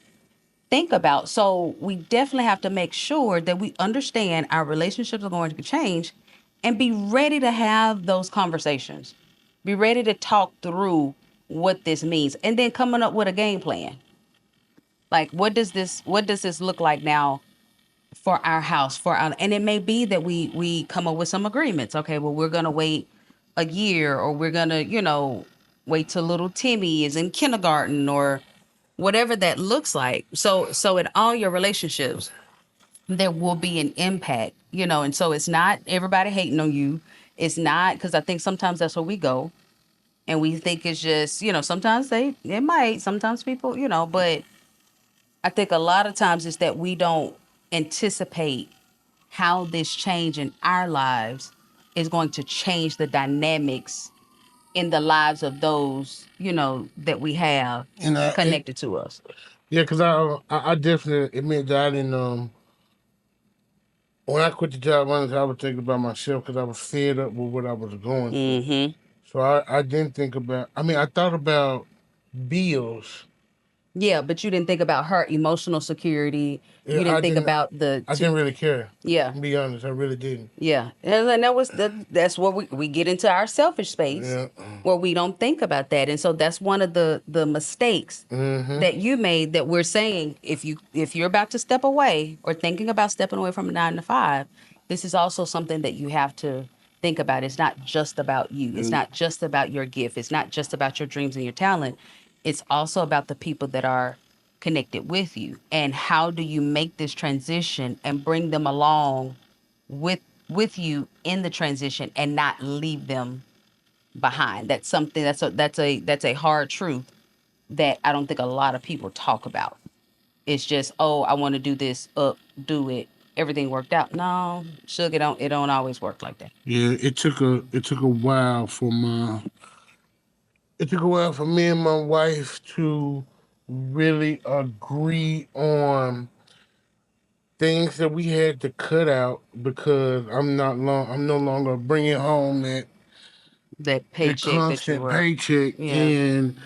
think about. So we definitely have to make sure that we understand our relationships are going to change, and be ready to have those conversations. Be ready to talk through what this means, and then coming up with a game plan. Like, what does this look like now for our house, and it may be that we come up with some agreements. Okay, well, we're gonna wait a year, or we're gonna, wait till little Timmy is in kindergarten, or whatever that looks like. So in all your relationships, there will be an impact, and so it's not everybody hating on you. It's not, because I think sometimes that's where we go, and we think it's just, sometimes it might, sometimes people, but I think a lot of times it's that we don't anticipate how this change in our lives is going to change the dynamics in the lives of those, that we have And connected to us. yeah, because I definitely admit that I didn't. When I quit the job, honestly, I was thinking about myself because I was fed up with what I was going through. Mm-hmm. So I didn't think about. I mean, I thought about bills. Yeah, but you didn't think about her emotional security. Yeah, You I didn't think didn't. about I didn't really care. yeah. To be honest, I really didn't. Yeah, and that's where we get into our selfish space, Yeah. where we don't think about that, and so that's one of the mistakes Mm-hmm. that you made, that we're saying, if you're about to step away, or thinking about stepping away from a 9 to 5, this is also something that you have to think about. It's not just about you. It's And not just about your gift. It's not just about your dreams and your talent. It's also about the people that are connected with you, and how do you make this transition and bring them along with with you in the transition, and not leave them behind. That's something that's a hard truth that I don't think a lot of people talk about. It's just, oh, I want to do this, do it. Everything worked out. No, sugar, it don't always work like that. yeah, it took a while for my it took a while for me and my wife to really agree on things that we had to cut out because I'm no longer bringing home That that paycheck that you constant were, paycheck, yeah. and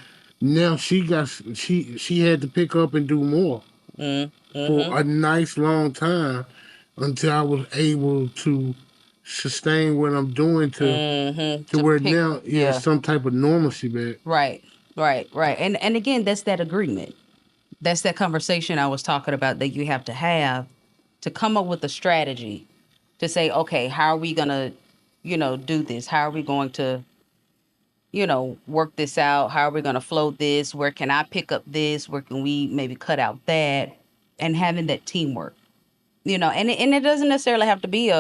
now she had to pick up and do more for Mm-hmm. a nice long time until I was able to sustain what I'm doing Mm-hmm. to To where pick, now, yeah, yeah. some type of normalcy back. Right, right. And again, that's that agreement. That's that conversation I was talking about that you have to come up with a strategy to say, okay, how are we gonna, do this? How are we going to, work this out? How are we gonna flow this? Where can I pick up this? Where can we maybe cut out that? And having that teamwork, and it doesn't necessarily have to be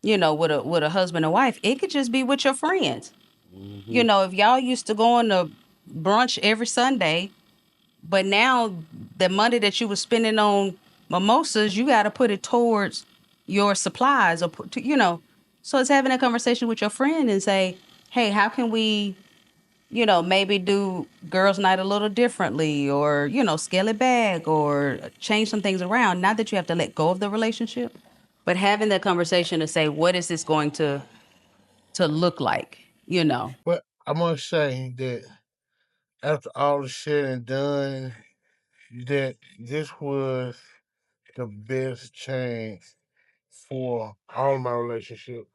with a husband and wife. It could just be with your friends. Hmm. If y'all used to going to brunch every Sunday, but now the money that you was spending on mimosas, you got to put it towards your supplies, or So it's having a conversation with your friend and say, hey, how can we, maybe do girls' night a little differently, or scale it back, or change some things around. Not that you have to let go of the relationship, but having that conversation to say, what is this going to look like, But I must say that after all is said and done, that this was the best change for all of my relationship,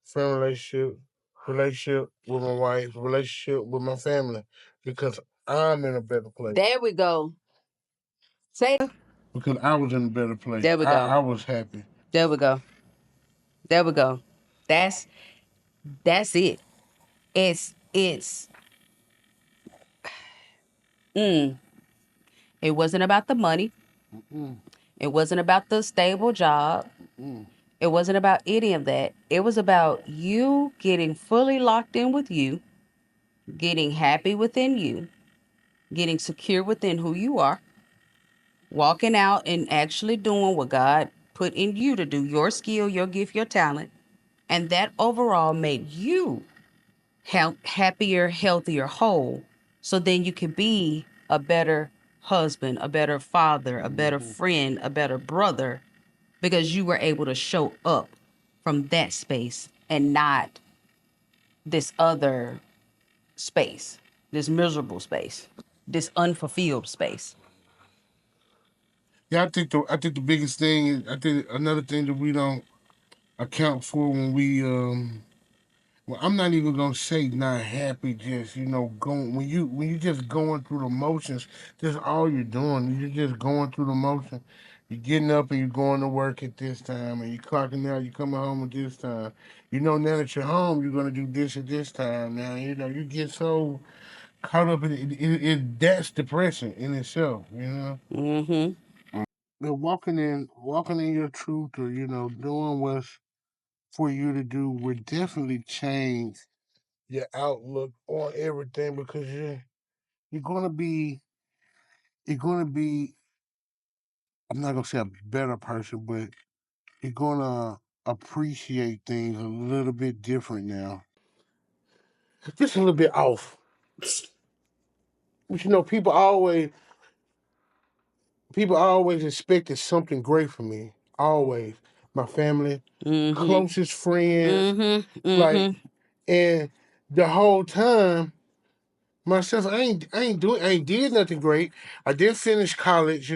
family relationship, relationship with my wife, relationship with my family, because I'm in a better place. There we go. Say, Because I was in a better place. there we go. I was happy. There we go. There we go. That's that's it. It's it wasn't about the money. Mm-mm, It wasn't about the stable job. mm-mm. It wasn't about any of that. It was about you getting fully locked in with you, getting happy within you, getting secure within who you are, walking out and actually doing what God put in you to do, your skill, your gift, your talent. And that overall made you happier, healthier, whole. So then you can be a better husband, a better father, a better Mm-hmm. friend, a better brother, because you were able to show up from that space and not this other space, this miserable space, this unfulfilled space. Yeah, I think the biggest thing is, I think another thing that we don't account for when we well, I'm not even gonna say not happy, just going when you just going through the motions, that's all you're doing. You're just going through the motion. You're getting up and you're going to work at this time, and you're clocking out. You're coming home at this time. Now that you're home, you're gonna do this at this time. Now you get so caught up in that's depression in itself. Mm-hmm. Walking in your truth, or doing what's for you to do, would definitely change your outlook on everything, because you're gonna be you're gonna be I'm not gonna say a better person, but you're gonna appreciate things a little bit different now. Just a little bit off. But people always expected something great from me. Always. My family, Mm-hmm. closest friends, Mm-hmm. like, Mm-hmm. and the whole time myself, I ain't did nothing great. I did finish college.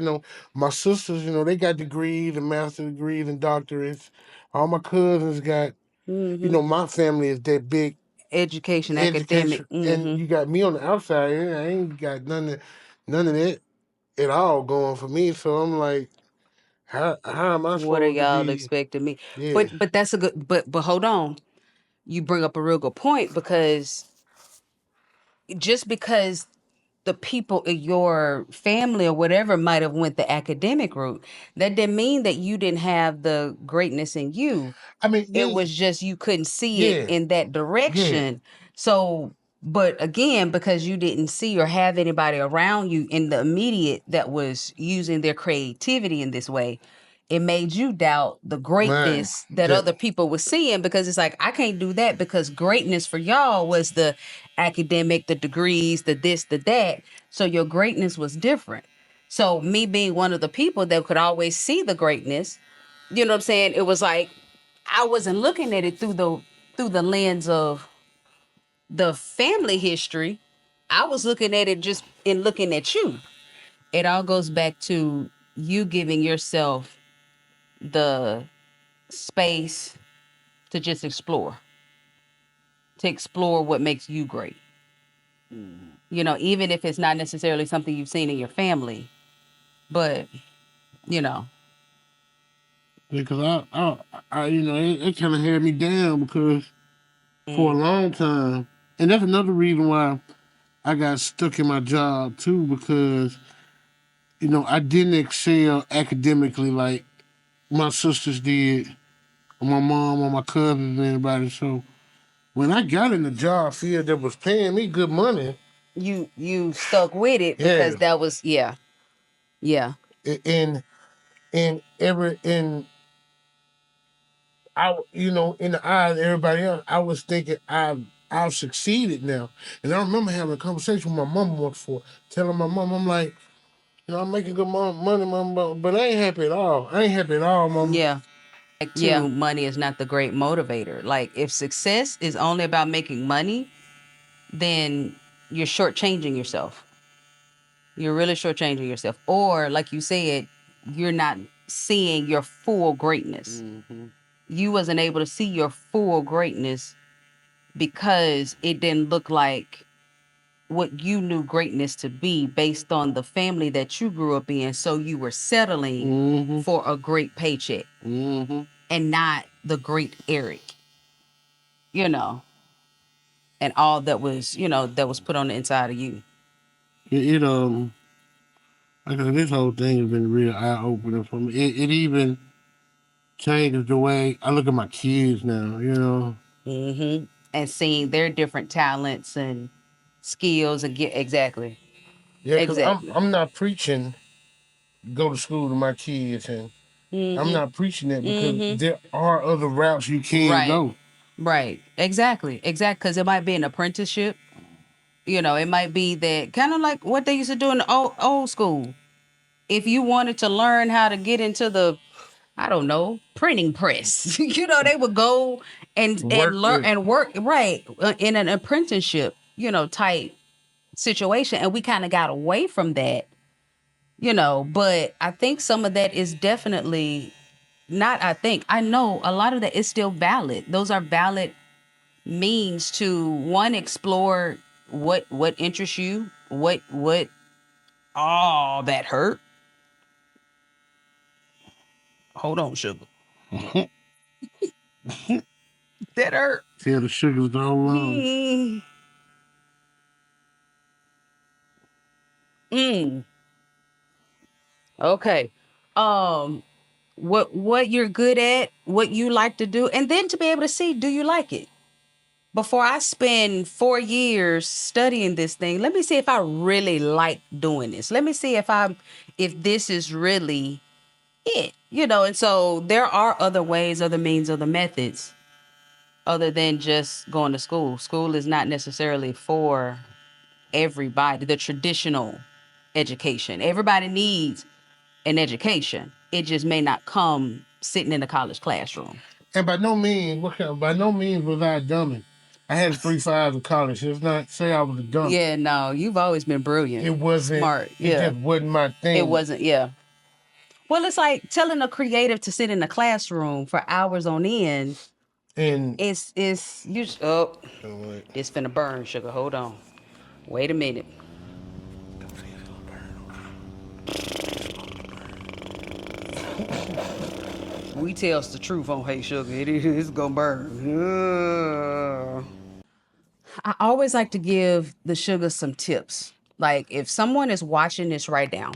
My sisters, they got degrees and master degrees and doctorates. All my cousins got, Mm-hmm. my family is that big Education, academic. education, and Mm-hmm. you got me on the outside. And I ain't got none of that at all going for me. So I'm like, how am I What are supposed to y'all be? expecting me? Yeah. But that's a good. But hold on. You bring up a real good point, because just because the people in your family or whatever might have went the academic route, that didn't mean that you didn't have the greatness in you. I mean, It yeah, was just you couldn't see it yeah, in that yeah. direction. So, but again, because you didn't see or have anybody around you in the immediate that was using their creativity in this way, it made you doubt the Man, greatness that that other people were seeing, because it's like, I can't do that, because greatness for y'all was the academic, the degrees, the this, the that. So your greatness was different. So me being one of the people that could always see the greatness, you know what I'm saying? It was like I wasn't looking at it through the lens of the family history. I was looking at it just in looking at you. It all goes back to you giving yourself the space, to just explore, to explore what makes you great. You know, even if it's not necessarily something you've seen in your family, but you know. Because it kind of had me down because for a long time, and that's another reason why I got stuck in my job too, because I didn't excel academically like my sisters did, or my mom, or my cousins, and anybody. So when I got in the job field that was paying me good money, you stuck with it because yeah, that was yeah. and I, in the eyes of everybody else, I was thinking I've succeeded now. And I remember having a conversation with my mom once before, telling my mom, I'm like, I'm making good money, mom, but I ain't happy at all. I ain't happy at all, mom. Yeah. Like too, money is not the great motivator. Like if success is only about making money, then you're shortchanging yourself. You're really shortchanging yourself. Or like you said, you're not seeing your full greatness. You wasn't able to see your full greatness because it didn't look like what you knew greatness to be based on the family that you grew up in. So you were settling for a great paycheck and not the great Eric, you know, and all that was, that was put on the inside of you. Like this whole thing has been real eye opening for me. It even changes the way I look at my kids now. And seeing their different talents and skills and get exactly. Yeah, because I'm not preaching go to school to my kids, and I'm not preaching that because there are other routes you can go. Right. Exactly. Because it might be an apprenticeship. It might be that kind of like what they used to do in the old school. If you wanted to learn how to get into the, I don't know, printing press, they would go and learn and work right in an apprenticeship, type situation. And we kind of got away from that, but I think some of that is definitely not, I know a lot of that is still valid. Those are valid means to one, explore what interests you, what that hurt. Hold on, sugar. That hurt. Tell the sugars to hold on. Okay. What you're good at, what you like to do, and then to be able to see, do you like it? Before I spend 4 years studying this thing, let me see if I really like doing this. Let me see if this is really it, and so there are other ways, other means, other methods other than just going to school. School is not necessarily for everybody, the traditional education. Everybody needs an education. It just may not come sitting in a college classroom. And by no means was I a dummy. I had a 3.5 in college. It's not say I was a dummy. Yeah, no, you've always been brilliant. It wasn't smart. It just wasn't my thing. It wasn't. Yeah. Well, it's like telling a creative to sit in a classroom for hours on end. And it's you. Oh, it's finna burn, sugar. Hold on. Wait a minute. We tells the truth on Hey Sugar. It's gonna burn. I always like to give the sugar some tips. Like if someone is watching this right now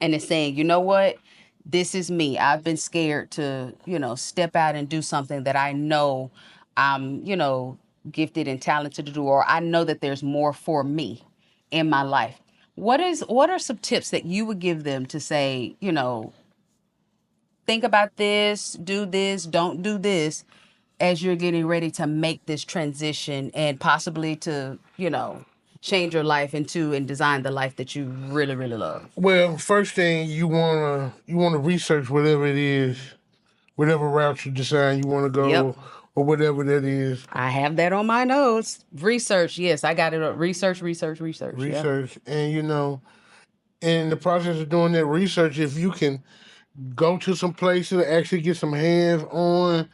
and is saying, you know what? This is me. I've been scared to, step out and do something that I know I'm, gifted and talented to do, or I know that there's more for me in my life. What are some tips that you would give them to say, think about this, do this, don't do this, as you're getting ready to make this transition and possibly to, change your life into and design the life that you really, really love? Well, first thing you wanna research whatever it is, whatever route you decide you want to go, Yep. or whatever that is. I have that on my notes. Research, yes, I got it up. Research. Research, and in the process of doing that research, if you can go to some places to actually get some hands on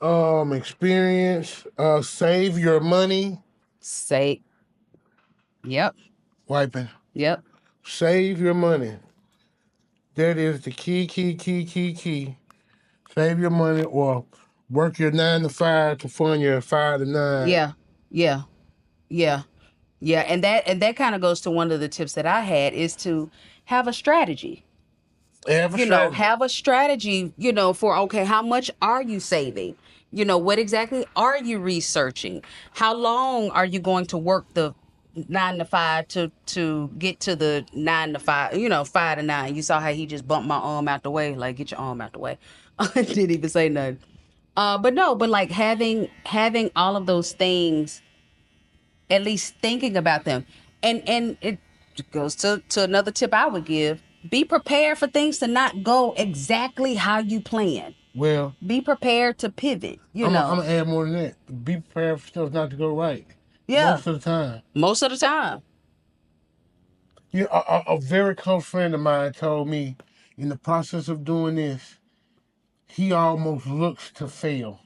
Experience. Save your money. Say, yep, Wiping. yep. Save your money. That is the key. Save your money or work your 9 to 5 to fund your 5 to 9. Yeah, yeah, yeah, yeah. And that kind of goes to one of the tips that I had is to have a strategy. Have a strategy. Have a strategy, for, okay, how much are you saving? What exactly are you researching? How long are you going to work the 9 to 5 to get to the 9 to 5, 5 to 9? You saw how he just bumped my arm out the way, like, get your arm out the way. Didn't even say nothing. But no, but like having all of those things, at least thinking about them. And it goes to another tip I would give. Be prepared for things to not go exactly how you plan. Well, Be prepared to pivot, I'm gonna add more than that. Be prepared for stuff not to go right. Yeah. Most of the time. Most of the time. A very close friend of mine told me in the process of doing this, he almost looks to fail.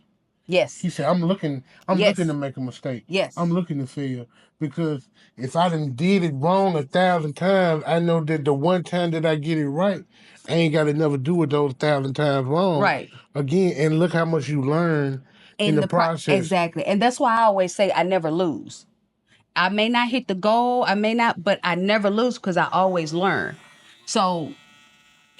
Yes. He said, I'm looking to Yes. make a mistake. Yes. I'm looking to fail. Because if I done did it wrong 1,000 times, I know that the one time that I get it right, I ain't got to never do it those 1,000 times wrong. Right. Again, and look how much you learn in the process. Exactly. And that's why I always say I never lose. I may not hit the goal, I may not, but I never lose because I always learn. So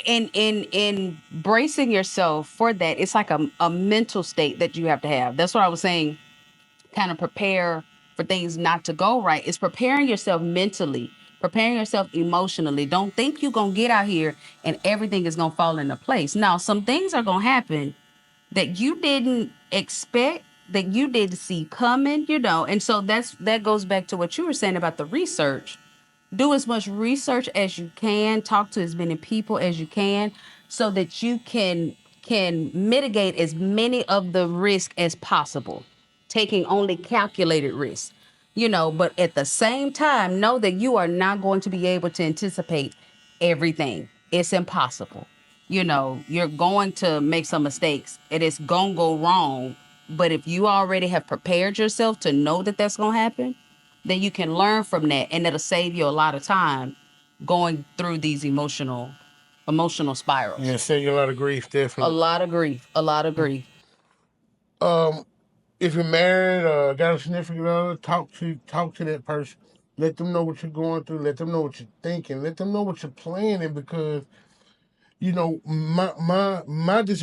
in bracing yourself for that, it's like a mental state that you have to have. That's what I was saying, kind of prepare for things not to go right. It's preparing yourself mentally, preparing yourself emotionally. Don't think you're gonna get out here and everything is gonna fall into place. Now, some things are gonna happen that you didn't expect, that you didn't see coming, and so that goes back to what you were saying about the research. Do as much research as you can, talk to as many people as you can, so that you can mitigate as many of the risk as possible, taking only calculated risks. But at the same time, know that you are not going to be able to anticipate everything. It's impossible. You're going to make some mistakes and it's going to go wrong. But if you already have prepared yourself to know that that's going to happen, then you can learn from that, and it'll save you a lot of time going through these emotional spirals. Yeah, save you a lot of grief, A definitely. lot of grief. A lot of grief. If you're married or got a significant other, talk to that person. Let them know what you're going through. Let them know what you're thinking. Let them know what you're planning because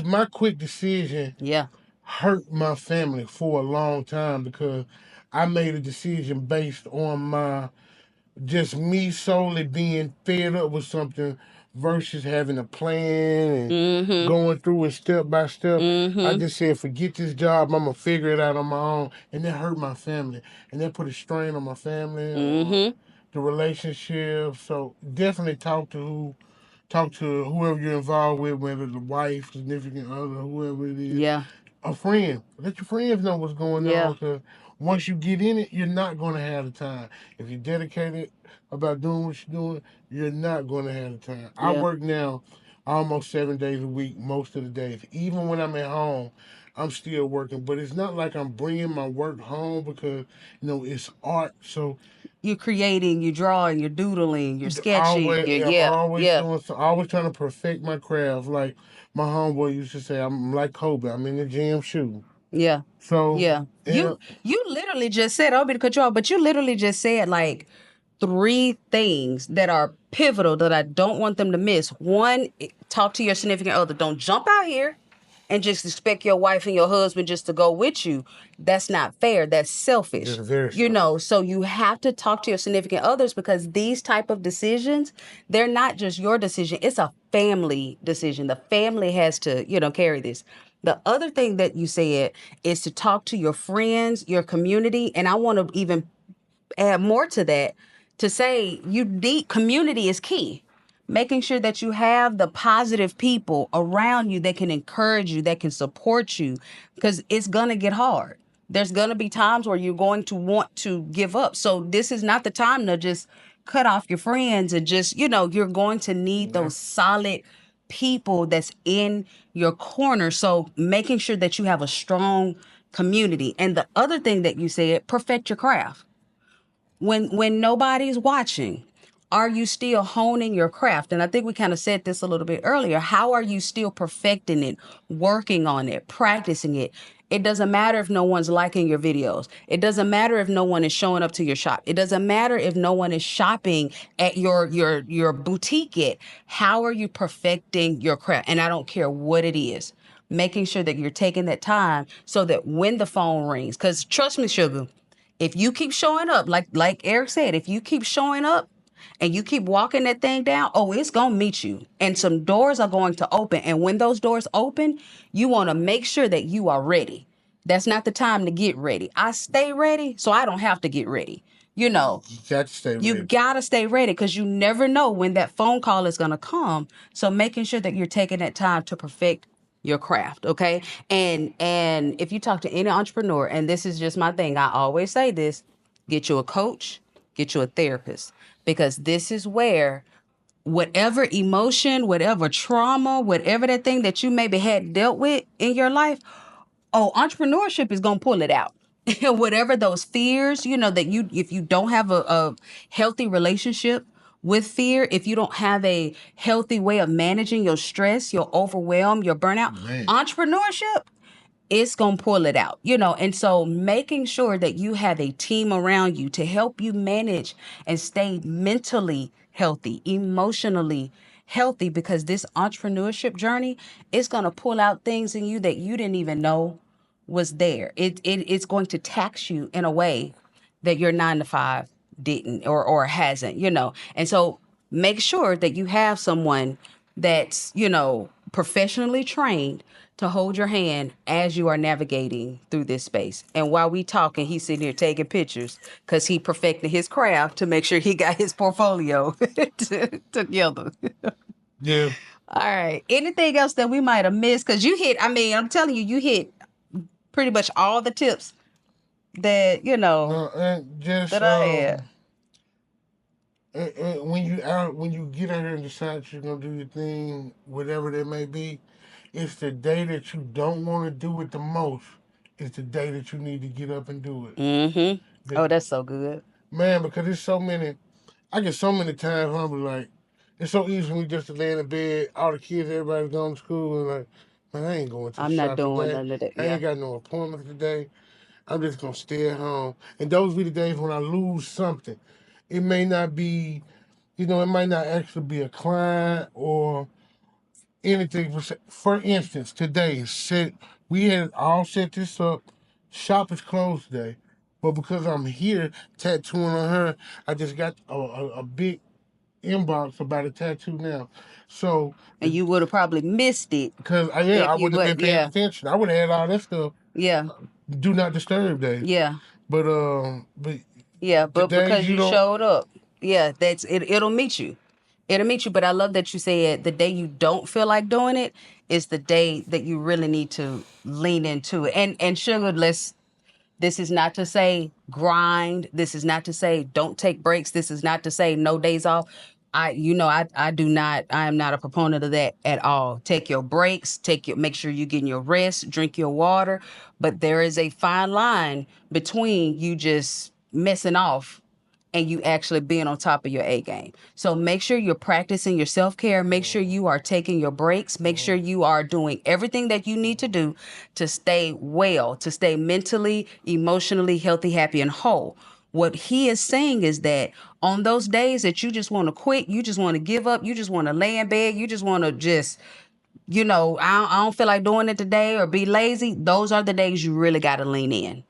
my quick decision Yeah. hurt my family for a long time because I made a decision based on my just me solely being fed up with something versus having a plan and going through it step by step. I just said, forget this job, I'm gonna figure it out on my own. And that hurt my family. And that put a strain on my family, the relationship. So definitely talk to whoever you're involved with, whether the wife, significant other, whoever it is. Yeah. A friend. Let your friends know what's going Yeah. on because once you get in it, you're not going to have the time. If you're dedicated about doing what you're doing, you're not going to have the time. I Yeah. work now almost 7 days a week, most of the days. Even when I'm at home, I'm still working, but it's not like I'm bringing my work home because it's art. So You're creating, you're drawing, you're doodling, you're sketching. always, I'm Yeah. always Yeah. doing so. Always trying to perfect my craft. Like my homeboy used to say, I'm like Kobe. I'm in the gym shooting. Yeah. So Yeah. You literally just said, I'll be the control, but you literally just said like three things that are pivotal that I don't want them to miss. One, talk to your significant other. Don't jump out here and just expect your wife and your husband just to go with you. That's not fair. That's selfish. It's very selfish. So you have to talk to your significant others because these type of decisions, they're not just your decision. It's a family decision. The family has to, carry this. The other thing that you said is to talk to your friends, your community, and I want to even add more to that to say you need community is key. Making sure that you have the positive people around you that can encourage you, that can support you, because it's gonna get hard. There's gonna be times where you're going to want to give up. So this is not the time to just cut off your friends and just, you're going to need those solid people that's in your corner. So making sure that you have a strong community. And the other thing that you said, perfect your craft. When nobody's watching, are you still honing your craft? And I think we kind of said this a little bit earlier. How are you still perfecting it, working on it, practicing it? It doesn't matter if no one's liking your videos. It doesn't matter if no one is showing up to your shop. It doesn't matter if no one is shopping at your boutique yet. How are you perfecting your craft? And I don't care what it is. Making sure that you're taking that time so that when the phone rings, because trust me, sugar, if you keep showing up, like Eric said, if you keep showing up and you keep walking that thing down, oh, it's gonna meet you. And some doors are going to open. And when those doors open, you want to make sure that you are ready. That's not the time to get ready. I stay ready so I don't have to get ready. You know, You got to stay you ready. gotta stay ready because you never know when that phone call is gonna come. So making sure that you're taking that time to perfect your craft, okay? And if you talk to any entrepreneur, and this is just my thing, I always say this: get you a coach, get you a therapist, because this is where whatever emotion, whatever trauma, whatever that thing that you maybe had dealt with in your life, oh, entrepreneurship is gonna pull it out. Whatever those fears, you know, that you, if you don't have a healthy relationship with fear, if you don't have a healthy way of managing your stress, your overwhelm, your burnout, Man. entrepreneurship, it's going to pull it out, you know. And so making sure that you have a team around you to help you manage and stay mentally healthy, emotionally healthy, because this entrepreneurship journey is going to pull out things in you that you didn't even know was there. It's going to tax you in a way that your 9 to 5 didn't or hasn't, you know. And so make sure that you have someone that's, you know, professionally trained to hold your hand as you are navigating through this space. And while we talking, he's sitting here taking pictures because he perfected his craft to make sure he got his portfolio together. Yeah. All right. Anything else that we might have missed? Because you hit, I mean, I'm telling you, you hit pretty much all the tips that, you know, No, and just that I had. when you get out here and decide you're gonna do your thing, whatever that may be, it's the day that you don't want to do it the most. It's the day that you need to get up and do it. Mm-hmm. The- Oh, that's so good. Man, because there's so many. I get so many times I'm like, it's so easy for me just to lay in the bed, all the kids, everybody's going to school, and like, man, I ain't going to the I'm not shop doing today. none of that. I Yeah. ain't got no appointments today. I'm just gonna stay at home. And those be the days when I lose something. It may not be, it might not actually be a client or anything. For instance, today we had all set this up. Shop is closed today, but because I'm here tattooing on her, I just got a big inbox about a tattoo now. So, And you would have probably missed it because I if you wouldn't have been would. paying Yeah. attention. I would have had all that stuff. Yeah. Do not disturb day. Yeah. But Yeah. the But days because you you don't. showed up, yeah, that's it. It'll meet you. It'll meet you. But I love that you said the day you don't feel like doing it is the day that you really need to lean into it. And sugar, this is not to say grind. This is not to say don't take breaks. This is not to say no days off. I do not, I am not a proponent of that at all. Take your breaks, make sure you're getting your rest, drink your water. But there is a fine line between you just messing off and you actually being on top of your A game. So make sure you're practicing your self-care. Make sure you are taking your breaks. Make sure you are doing everything that you need to do to stay well, to stay mentally, emotionally healthy, happy, and whole. What he is saying is that on those days that you just want to quit, you just want to give up, you just want to lay in bed, you just want to just, I don't feel like doing it today or be lazy. Those are the days you really got to lean in.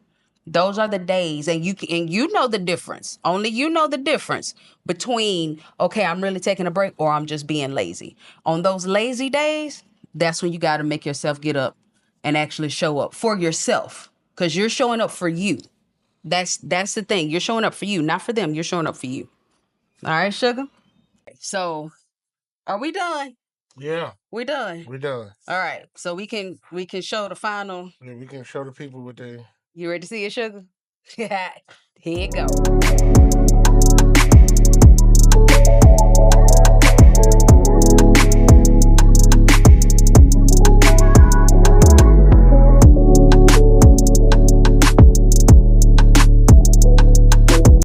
Those are the days, and you know the difference. Only you know the difference between, okay, I'm really taking a break or I'm just being lazy. On those lazy days, that's when you got to make yourself get up and actually show up for yourself, because you're showing up for you. That's the thing. You're showing up for you, not for them. You're showing up for you. All right, sugar. So, are we done? Yeah, We done. we're done. All right. So we can show the final. Yeah, we can show the people what they. You ready to see it, sugar? Here you go.